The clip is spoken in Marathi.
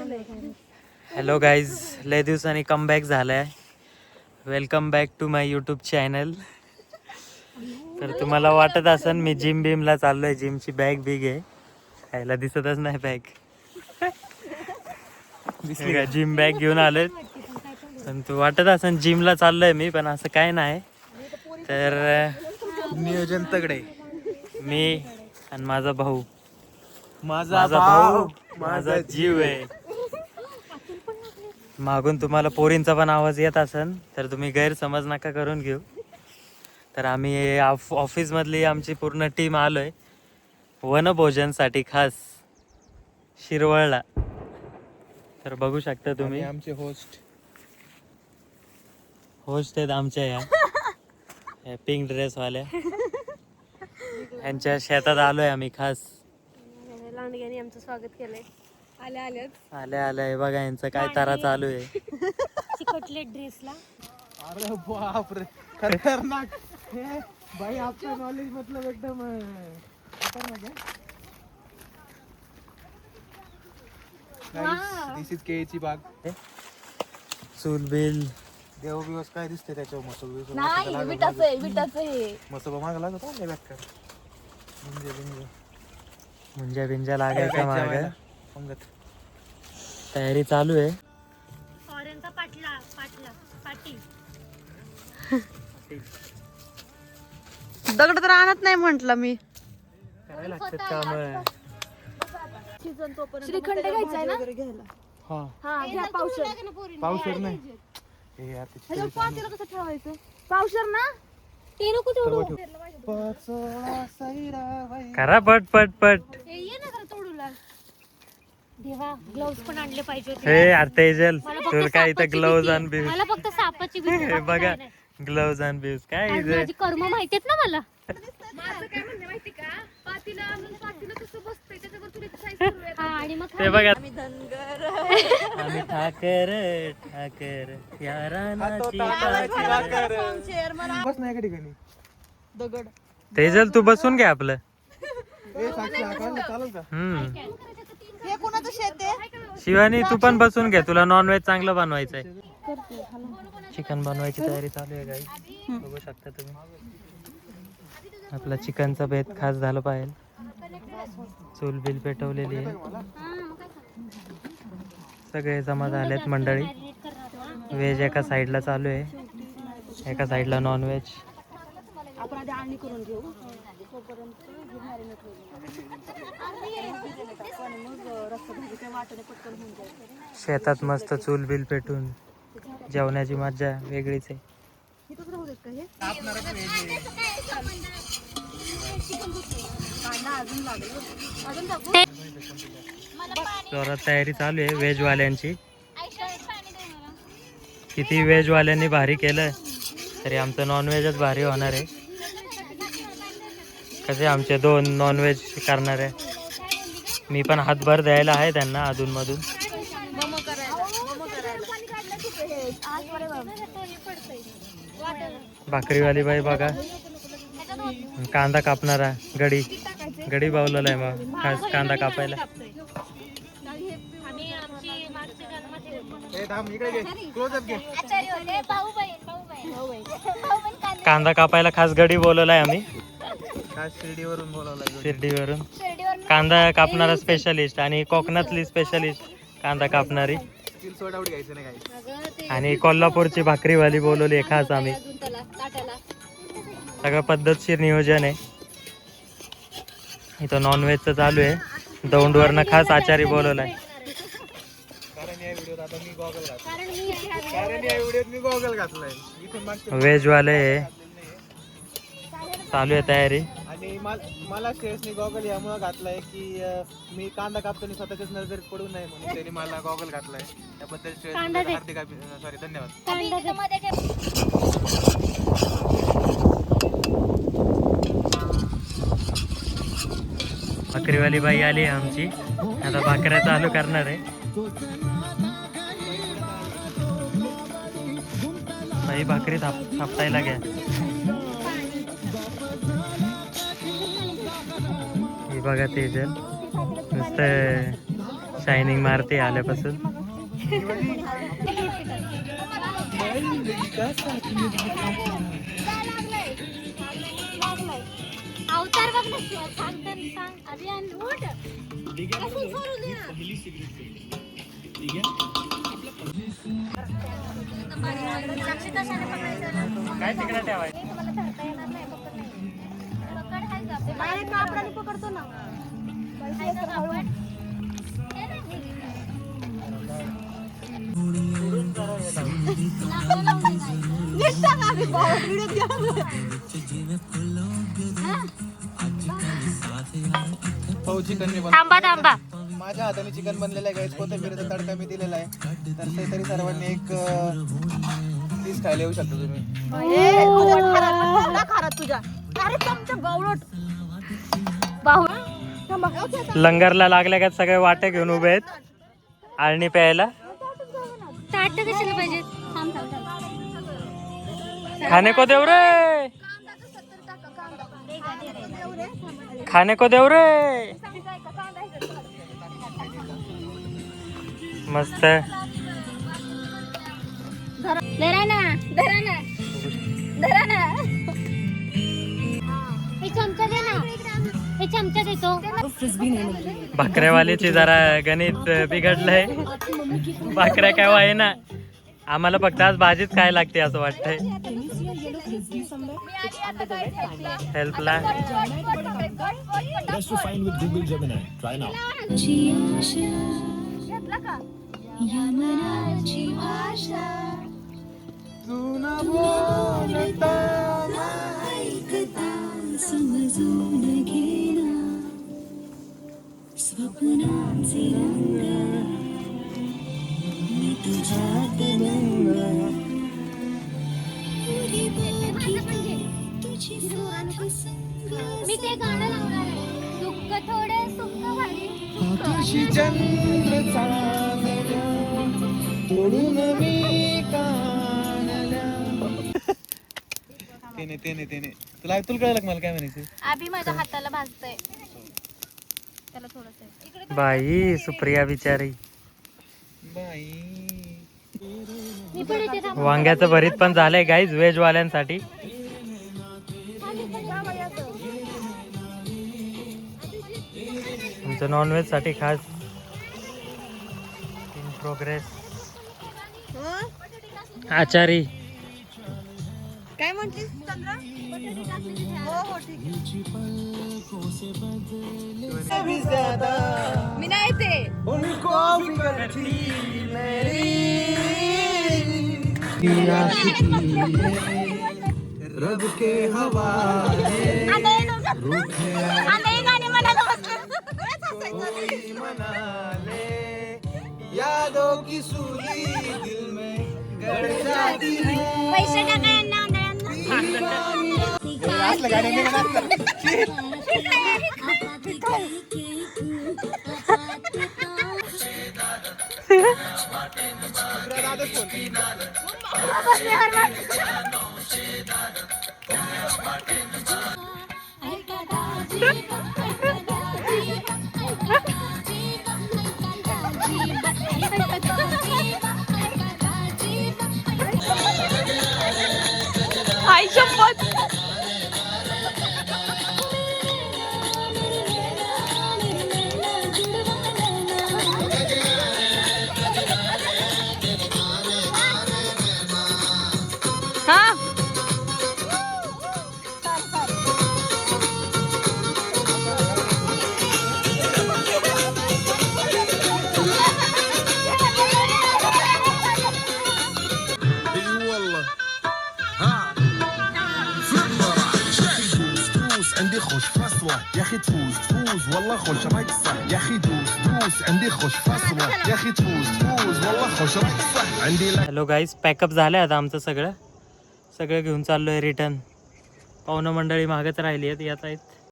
हॅलो गाईज, लय दिवसांनी कमबॅक झालाय. Welcome back to my YouTube channel. तर तुम्हाला वाटत असेल मी जिम बीमला चाललोय, जिमची बॅग बिग आहे, खायला दिसतच नाही बॅग. जिम बॅग घेऊन आलोय, पण तू वाटत असेल जिमला चाललोय मी, पण असं काय नाही. तर नियोजन तगडे. मी आणि माझा भाऊ, माझा भाऊ माझा जीव आहे. मागून तुम्हाला पोरींचा पण आवाज येत असेल तर तुम्ही गैरसमज नका करून घेऊ. तर आम्ही ऑफिसमधली आमची पूर्ण टीम आलोय वनभोजनसाठी, खास शिरवळला. तर बघू शकता तुम्ही, आमचे होस्ट आहेत आमच्या या पिंक ड्रेस वाल्या. यांच्या शेतात आलोय आम्ही खास. लांडग्याने आमचं स्वागत केलंय. आल्या बघा यांचं काय तारा चालू आहे. चिकटले ड्रेसला. अरे बाप रे, खतरनाक. हे भाई आपका नॉलेज मतलब एकदम खतरनाक है. दिस इज केळीची बाग. चूल बिल देव बिवस काय दिसते त्याच्यावर? मसूल बिसूल नाही, विटाचं आहे, विटाचं आहे. मसूल माग लागत हो बेकार. मुंज्या लागायच्या माग पंगत. तयारी चालू आहे. फॉरेनचा पाटी. दगड तर आणत नाही म्हंटल मी. काय लागतात काम? श्रीखंड घ्यायचा ना? हा हा, घ्या पावशर. पावशेर नाही. हे यार त्याची पातेलं कसं ठेवायचं? पावशर ना? ते नको तेवढं. करा पट. हे ये ना जरा तोडूला. देवा, ग्लोव्स पण आणले पाहिजे होते. हे यार तेजल, तुला काय इथं ग्लोव्ज आण बिव्ज. मला फक्त सापाची भीती. हे बघा, ग्लोव्ज आण बिव्ज काय आज इथे. माझी कर्म माहितीत ना मला. हा, आणि मग ते बघा, आम्ही ठाकर यारानाची ठाकर. बस नाही एका ठिकाणी. दगड तेजल तू बसून घे आपलं. ए साक्षी आकाश चालेल का? हे कोणाचं शेत आहे? शिवानी तू पण बसून घे, तुला नॉनव्हेज चांगलं बनवायचंय. चिकन बनवायची तयारी चालू आहे गाई, बघू शकता तुम्ही. आपला चिकनचा बेत खास झालं पाहिजे. चूल बिल पेटवलेली आहे, सगळे जमा झालेत मंडळी. व्हेज एका साईडला चालू आहे, एका साईडला नॉनव्हेज. आपण आधी आळणी करून घेऊ. शेतात मस्त चूल बिल पेटून जेवण्याची मजा वेगळीच आहे. जोरात तयारी चालू आहे व्हेज वाल्यांची. किती व्हेज वाल्यांनी भारी केलं तरी आमचं नॉनव्हेजच भारी होणार आहे. कसे आमचे 2 नॉनव्हेज करणार आहे. मी पण हातभर द्यायला आहे त्यांना अधून मधून. भाकरीवाली बाई बघा, कांदा कापणारा गडी बावलेला आहे मग खास कांदा कापायला. ए थांब इकडे घे, क्लोज अप घे. कांदा कापायला खास गडी बोलवलाय आम्ही, काय शिर्डीवरून बोलावलं. शिर्डीवरून. कांदा कापणारा स्पेशलिस्ट आणि कोकणातली स्पेशलिस्ट कांदा कापणारी. सोडावडी घ्यायचं नाही काही. आणि कोल्हापूरची भाकरीवाली बोलवली आहे खास आम्ही. सगळं पद्धतशीर नियोजन आहे. इथं नॉनव्हेजचं चालू आहे. दौंडवरनं खास आचारी बोलवलाय. कारण या व्हिडिओत आता मी गॉगल घातलाय. इथून मागच्या व्हेज वाले चालू आहे तयारी. आणि मला शेअर्सनी गॉगल यामुळे घातलाय की मी कांदा कापताना स्वतःच्याच नजरेत पडू नये म्हणून त्यांनी मला गॉगल घातलाय. त्याबद्दल शेअर्स हार्दिक सॉरी धन्यवाद. भाकरीवाली बाई आली आहे आमची, आता भाकऱ्या चालू करणार आहे. बाई भाकरी थापटायला घ्या. ही बघा तेजल नुसतं शायनिंग मारते आल्यापासून. अवतार बघ ना सांग अभियान उठ कसं सोडू दे ना. साक्षी कशाने पकडायचं काय तिकडे ठेवायचं? तुम्हाला धरता येणार नाही पकड आहे का आपल्या कापडाने पकडतो ना आहे का कापड हे नाही हो चिकन मी थांबा थांबा माझ्या हाताने चिकन बनलेलं आहे गाईस. कोथिंबीरचा तडका मी दिलेला आहे. तर ते तरी सर्वांनी एक पीस खायला येऊ शकता तुम्ही. तुझ्या अरे चमचा गवळट लंगरला लागल्या का सगळे वाटे घेऊन उभे आहेत आळणी प्यायला. ताट कशाला पाहिजे थांब थांब थांब खाने को देव रे, खाने को देव रे. मस्त. धरा ना धरा ना धरा ना हे चमचा दे ना हे चमचा देतो भाकऱ्यावाल्याची जरा गणित बिघडलंय. भाकऱ्या काय आहे ना, आम्हाला फक्त आज भाजीच काय लागते असं वाटतंय. हेल्पला Press to find with Google Gemini. Try now. मी ते गाणं लावणार आहे दुःख थोडे सुख भारी आकाशी चंद्र चांदण्या तोडून मी कानल्या. तेने तुला कळलं का मला काय म्हणायचं? आभी माझ्या हाताला भाजतंय त्याला थोडस बाई सुप्रिया बिचारी. बाई मी पण इथे थांब वांग्याचं भरीत पण झालंय गाईज व्हेज वाल्यांसाठी. तुमचं नॉनव्हेज साठी खास इन प्रोग्रेस. आचारी काय म्हटलीस चंद्रा? हो हो ठीक आहे. मी नाही येते. उनको भी करती मेरी रब के हवाले कोई मना ले यादों की सूली दिल में गड़ जाती है. पैसे टाका यांना असलं गाणं नाही म्हणत. दादाच बोलते. आई शपथ. हा عندي خوش فصلة يا اخي تفوز والله خوش رقصة يا اخي دوس عندي خوش فصلة يا اخي تفوز والله خوش رقصة عندي हॅलो गाईज, पॅकअप झालंय आता आमचं सगळं घेऊन चाललोय रिटर्न. पाहुणं मंडळी मागच राहिली आहेत, येत आहेत.